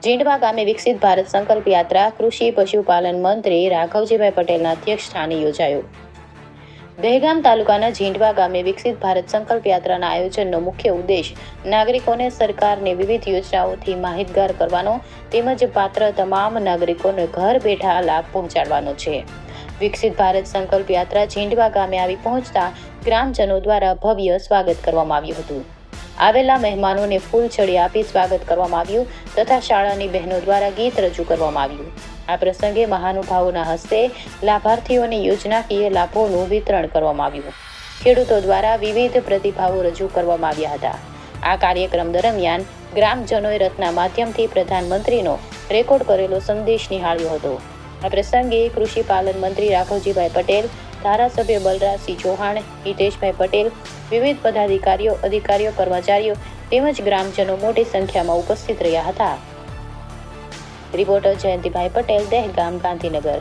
જીંડવા ગામે વિકસિત ભારત સંકલ્પ યાત્રા કૃષિ પશુપાલન મંત્રી રાઘવજીભાઈ પટેલના અધ્યક્ષસ્થાને યોજાયો. દહેગામ તાલુકાના જીંડવા ગામે વિકસિત ભારત સંકલ્પ યાત્રાના આયોજનનો મુખ્ય ઉદ્દેશ નાગરિકોને સરકારની વિવિધ યોજનાઓથી માહિતગાર કરવાનો તેમજ પાત્ર તમામ નાગરિકોને ઘર બેઠા લાભ પહોંચાડવાનો છે. વિકસિત ભારત સંકલ્પ યાત્રા જીંડવા ગામે આવી પહોંચતા ગ્રામજનો દ્વારા ભવ્ય સ્વાગત કરવામાં આવ્યું હતું. આવેલા મહેમાનોને ફૂલછડી આપી સ્વાગત કરવામાં આવ્યું તથા શાળાની બહેનો દ્વારા ગીત રજૂ કરવામાં આવ્યું. આ પ્રસંગે મહાનુભાવોના હસ્તે લાભાર્થીઓને યોજનાકીય લાભોનું વિતરણ કરવામાં આવ્યું. ખેડૂતો દ્વારા વિવિધ પ્રતિભાવો રજૂ કરવામાં આવ્યા હતા. આ કાર્યક્રમ દરમિયાન ગ્રામજનોએ રથના માધ્યમથી પ્રધાનમંત્રીનો રેકોર્ડ કરેલો સંદેશ નિહાળ્યો હતો. આ પ્રસંગે કૃષિ પાલન મંત્રી રાઘવજીભાઈ પટેલ, ધારાસભ્ય બલરાજસિંહ ચૌહાણ, હિતેશભાઈ પટેલ, વિવિધ પદાધિકારીઓ, અધિકારીઓ, કર્મચારીઓ તેમજ ગ્રામજનો મોટી સંખ્યામાં ઉપસ્થિત રહ્યા હતા. રિપોર્ટર જયંતિભાઈ પટેલ, દહેગામ, ગાંધીનગર.